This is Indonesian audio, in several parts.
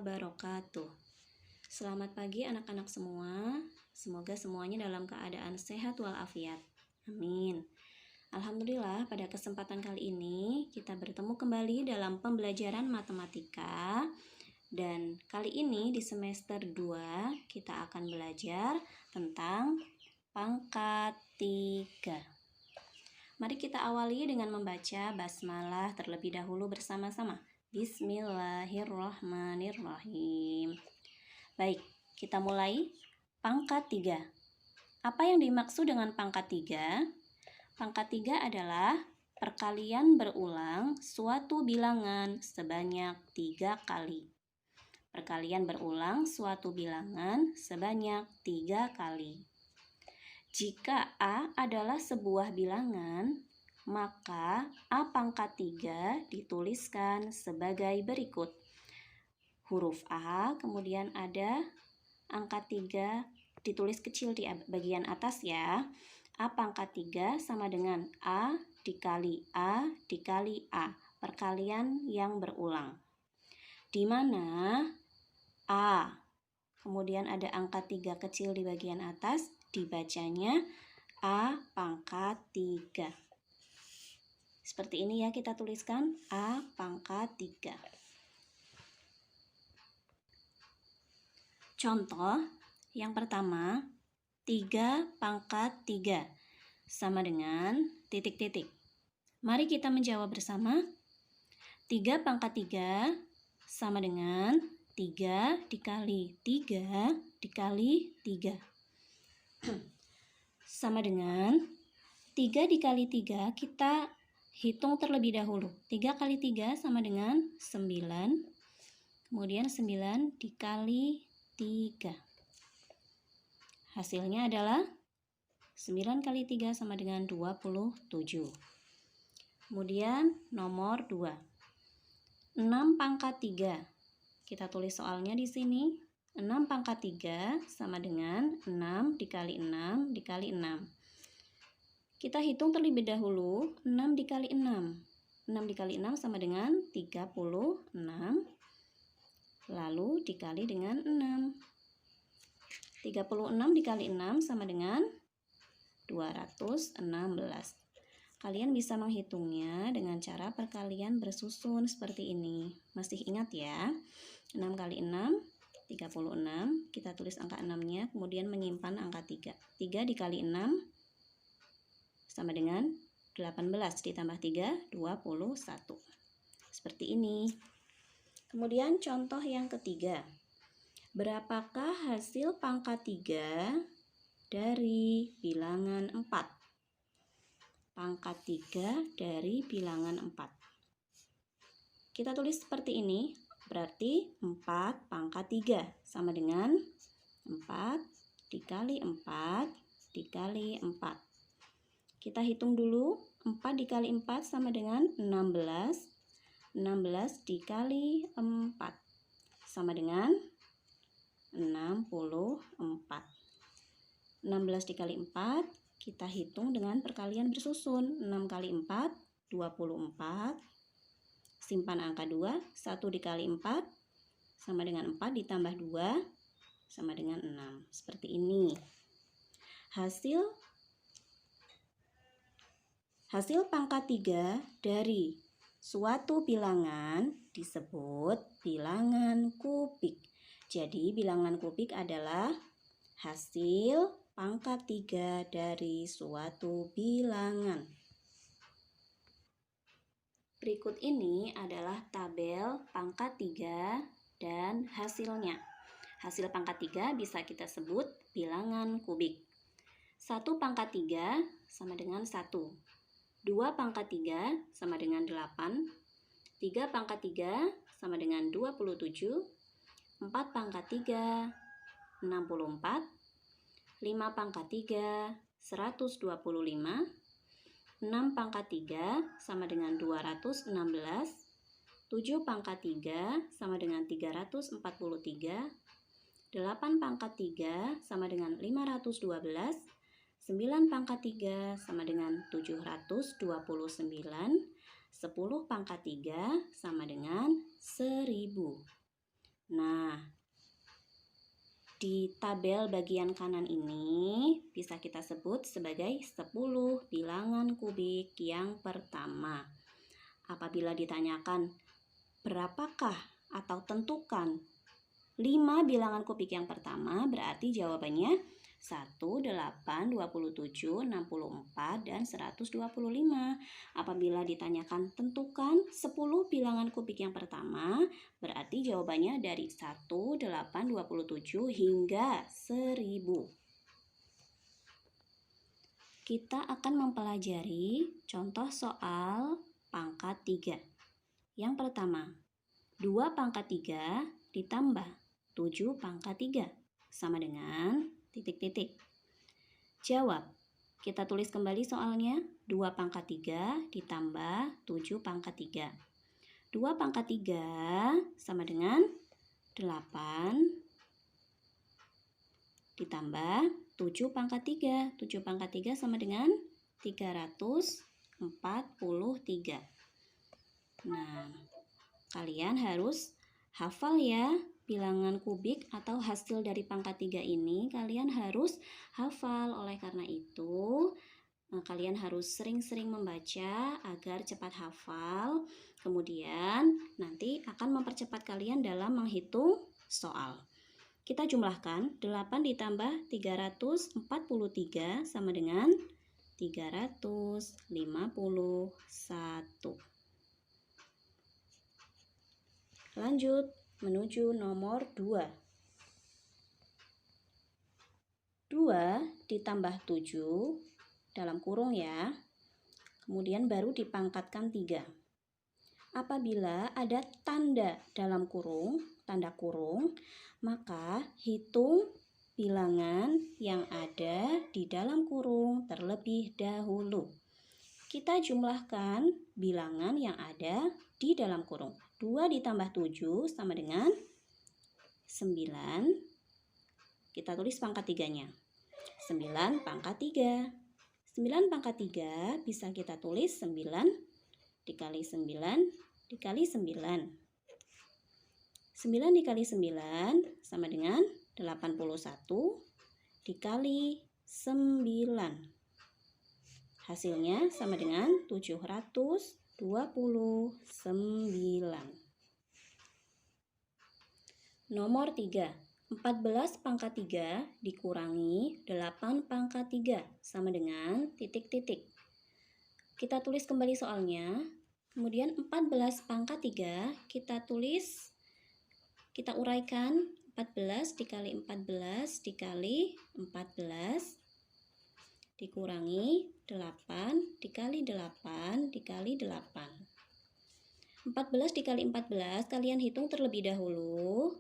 wabarakatuh. Selamat pagi anak-anak semua. Semoga semuanya dalam keadaan sehat walafiat. Amin. Alhamdulillah, pada kesempatan kali ini kita bertemu kembali dalam pembelajaran matematika. Dan kali ini di semester 2 kita akan belajar tentang pangkat 3. Mari kita awali dengan membaca basmalah terlebih dahulu bersama-sama. Bismillahirrahmanirrahim. Baik, kita mulai. Pangkat 3. Apa yang dimaksud dengan pangkat 3? Pangkat 3 adalah perkalian berulang suatu bilangan sebanyak 3 kali. Perkalian berulang suatu bilangan sebanyak 3 kali. Jika A adalah sebuah bilangan, maka A pangkat 3 dituliskan sebagai berikut. Huruf A, kemudian ada angka 3 ditulis kecil di bagian atas ya. A pangkat 3 sama dengan A dikali A dikali A. Perkalian yang berulang. Di mana A, kemudian ada angka 3 kecil di bagian atas, dibacanya A pangkat 3. Seperti ini ya, kita tuliskan A pangkat 3. Contoh yang pertama, 3 pangkat 3 sama dengan titik-titik. Mari kita menjawab bersama. 3 pangkat 3 sama dengan 3 dikali 3 dikali 3. Sama dengan 3 dikali 3, kita hitung terlebih dahulu. 3 kali 3 sama dengan 9. Kemudian 9 dikali 3. Hasilnya adalah 9 kali 3 sama dengan 27. Kemudian nomor 2. 6 pangkat 3. Kita tulis soalnya di sini. 6 pangkat 3 sama dengan 6 dikali 6 dikali 6. Kita hitung terlebih dahulu. 6 dikali 6. 6 dikali 6 sama dengan 36. Lalu dikali dengan 6. 36 dikali 6 sama dengan 216. Kalian bisa menghitungnya dengan cara perkalian bersusun seperti ini. Masih ingat ya? 6 kali 6, 36. Kita tulis angka 6-nya, kemudian menyimpan angka 3. 3 dikali 6 sama dengan 18 ditambah 3, 21. Seperti ini. Kemudian contoh yang ketiga. Berapakah hasil pangkat 3 dari bilangan 4? Pangkat 3 dari bilangan 4. Kita tulis seperti ini, berarti 4 pangkat 3 sama dengan 4 dikali 4 dikali 4. Kita hitung dulu, 4 dikali 4 sama dengan 16. 16 dikali 4 sama dengan 64. 16 dikali 4, kita hitung dengan perkalian bersusun. 6 kali 4, 24. Simpan angka 2, 1 dikali 4 sama dengan 4 ditambah 2 sama dengan 6. Seperti ini. Hasil pangkat 3 dari suatu bilangan disebut bilangan kubik. Jadi bilangan kubik adalah hasil pangkat 3 dari suatu bilangan. Berikut ini adalah tabel pangkat 3 dan hasilnya. Hasil pangkat 3 bisa kita sebut bilangan kubik. 1 pangkat 3 sama dengan 1. 2 pangkat 3 sama dengan 8. 3 pangkat 3 sama dengan 27. 4 pangkat 3, 64. 5 pangkat 3, 125. 6 pangkat 3 sama dengan 216. 7 pangkat 3 sama dengan 343. 8 pangkat 3 sama dengan 512. 9 pangkat 3 sama dengan 729. 10 pangkat 3 sama dengan 1000. Nah, di tabel bagian kanan ini bisa kita sebut sebagai 10 bilangan kubik yang pertama. Apabila ditanyakan berapakah atau tentukan 5 bilangan kubik yang pertama, berarti jawabannya 1, 8, 27, 64, dan 125. Apabila ditanyakan tentukan 10 bilangan kubik yang pertama, berarti jawabannya dari 1, 8, 27 hingga 1000. Kita akan mempelajari contoh soal pangkat 3. Yang pertama, 2 pangkat 3 ditambah 7 pangkat 3 sama dengan titik-titik. Jawab. Kita tulis kembali soalnya. 2 pangkat 3 ditambah 7 pangkat 3. 2 pangkat 3 sama dengan 8 ditambah 7 pangkat 3. 7 pangkat 3 sama dengan 343. Nah, kalian harus hafal ya bilangan kubik atau hasil dari pangkat 3 ini kalian harus hafal. Oleh karena itu, kalian harus sering-sering membaca agar cepat hafal. Kemudian nanti akan mempercepat kalian dalam menghitung soal. Kita jumlahkan 8 ditambah 343 sama dengan 351. Lanjut menuju nomor 2. 2 ditambah 7 dalam kurung ya. Kemudian baru dipangkatkan 3. Apabila ada tanda dalam kurung, tanda kurung, maka hitung bilangan yang ada di dalam kurung terlebih dahulu. Kita jumlahkan bilangan yang ada di dalam kurung. 2 ditambah 7 sama dengan 9. Kita tulis pangkat 3-nya. 9 pangkat 3. 9 pangkat 3 bisa kita tulis 9 dikali 9 dikali 9. 9 dikali 9 sama dengan 81 dikali 9. Hasilnya sama dengan 729. Nomor 3. 14 pangkat 3 dikurangi 8 pangkat 3 sama dengan titik-titik. Kita tulis kembali soalnya. Kemudian 14 pangkat 3 kita uraikan 14 dikali 14 dikali 14 dikurangi 8 dikali 8 dikali 8. 14 dikali 14 kalian hitung terlebih dahulu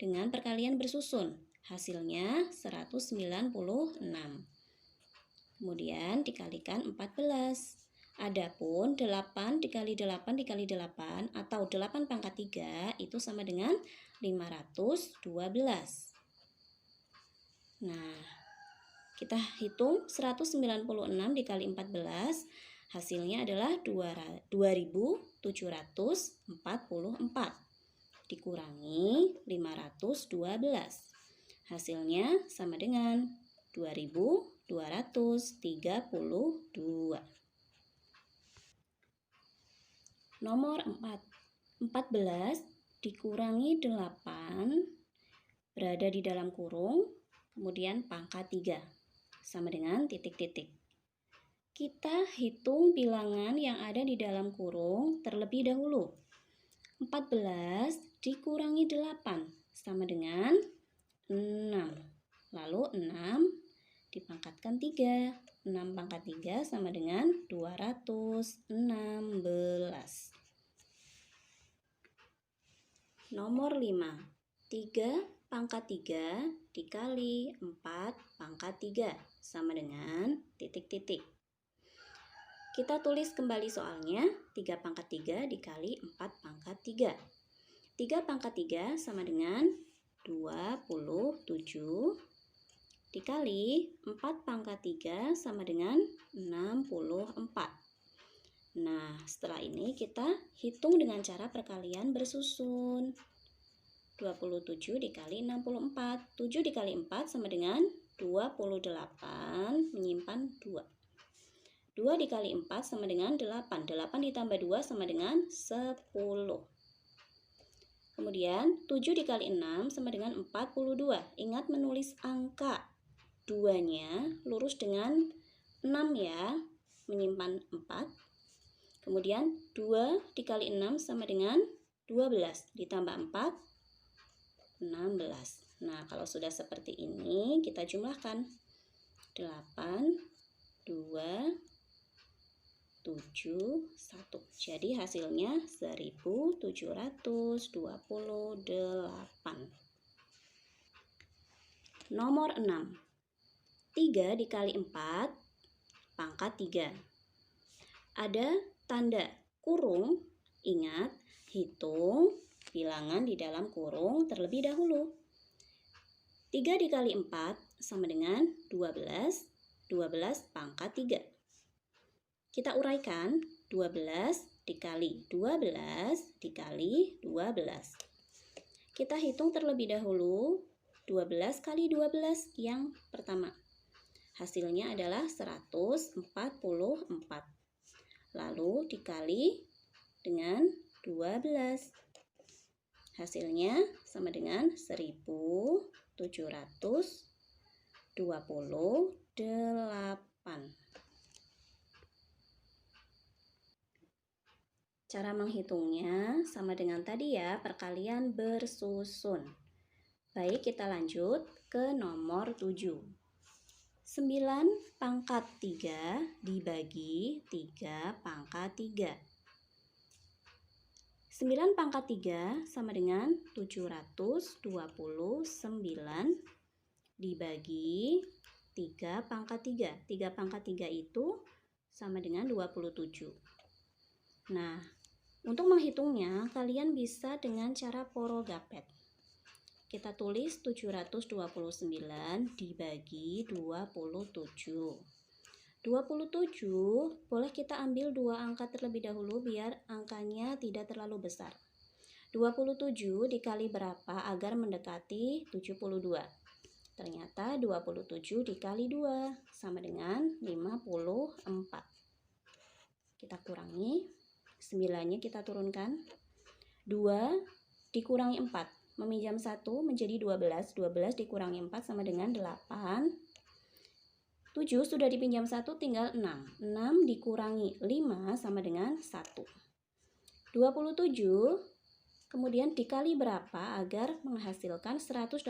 dengan perkalian bersusun. Hasilnya 196. Kemudian dikalikan 14. Adapun 8 dikali 8 dikali 8 atau 8 pangkat 3 itu sama dengan 512. Nah, kita hitung 196 dikali 14, hasilnya adalah 2744 dikurangi 512. Hasilnya sama dengan 2232. Nomor 4. 14 dikurangi 8 berada di dalam kurung, kemudian pangkat 3 sama dengan titik-titik. Kita hitung bilangan yang ada di dalam kurung terlebih dahulu. 14 dikurangi 8 sama dengan 6. Lalu 6 dipangkatkan 3. 6 pangkat 3 sama dengan 216. Nomor 5. 3 pangkat 3 dikali 4 pangkat 3 sama dengan titik-titik. Kita tulis kembali soalnya. 3 pangkat 3 dikali 4 pangkat 3. 3 pangkat 3 sama dengan 27 dikali 4 pangkat 3 sama dengan 64. Nah, setelah ini kita hitung dengan cara perkalian bersusun. 27 dikali 64. 7 dikali 4 sama dengan 28, menyimpan 2. 2 dikali 4 sama dengan 8. 8 ditambah 2 sama dengan 10. Kemudian 7 dikali 6 sama dengan 42. Ingat menulis angka 2-nya lurus dengan 6 ya, menyimpan 4. Kemudian 2 dikali 6 sama dengan 12. Ditambah 4, 16. Nah, kalau sudah seperti ini, kita jumlahkan. 8, 2, 7, 1. Jadi hasilnya 1728. Nomor 6. 3 dikali 4 pangkat 3. Ada tanda kurung. Ingat, hitung bilangan di dalam kurung terlebih dahulu. 3 dikali 4 sama dengan 12. 12 pangkat 3. Kita uraikan, 12 dikali 12 dikali 12. Kita hitung terlebih dahulu 12 kali 12 yang pertama. Hasilnya adalah 144. Lalu dikali dengan 12. Hasilnya sama dengan 1728. Cara menghitungnya sama dengan tadi ya, perkalian bersusun. Baik, kita lanjut ke nomor 7. 9 pangkat 3 dibagi 3 pangkat 3. 9 pangkat 3 sama dengan 729 dibagi 3 pangkat 3. 3 pangkat 3 itu sama dengan 27. Nah, untuk menghitungnya, kalian bisa dengan cara porogapet. Kita tulis 729 dibagi 27. 27 boleh kita ambil dua angka terlebih dahulu biar angkanya tidak terlalu besar. 27 dikali berapa agar mendekati 72? Ternyata 27 dikali 2 sama dengan 54. Kita kurangi. 9-nya kita turunkan. 2 dikurangi 4. Meminjam 1 menjadi 12. 12 dikurangi 4 sama dengan 8. 7 sudah dipinjam 1, tinggal 6. 6 dikurangi 5 sama dengan 1. 27 kemudian dikali berapa agar menghasilkan 189?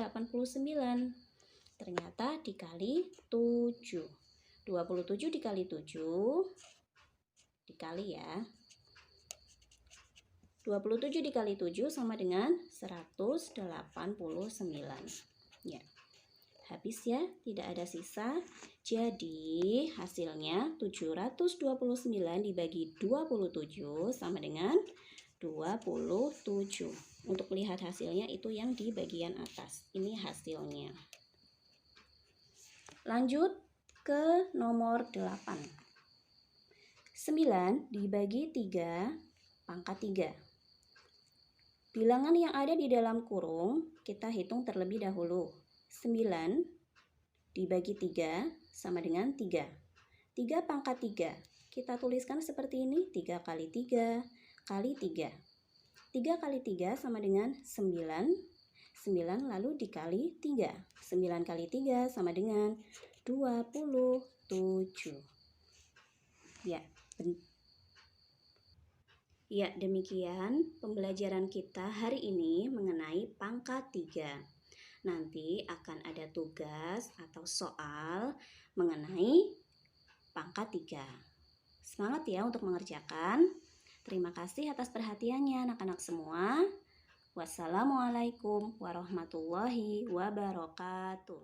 Ternyata dikali 7. 27 dikali 7 dikali ya. 27 dikali 7 sama dengan 189. Ya. Habis ya, tidak ada sisa. Jadi hasilnya 729 dibagi 27 sama dengan 27. Untuk lihat hasilnya itu yang di bagian atas. Ini hasilnya. Lanjut ke nomor 8. 9 dibagi 3 pangkat 3. Bilangan yang ada di dalam kurung kita hitung terlebih dahulu. 9 dibagi 3 sama dengan 3. 3 pangkat 3. Kita tuliskan seperti ini, 3 kali 3 kali 3. 3 kali 3 sama dengan 9. 9 lalu dikali 3. 9 kali 3 sama dengan 27. Ya, demikian pembelajaran kita hari ini mengenai pangkat 3. Nanti akan ada tugas atau soal mengenai pangkat 3. Semangat ya untuk mengerjakan. Terima kasih atas perhatiannya anak-anak semua. Wassalamualaikum warahmatullahi wabarakatuh.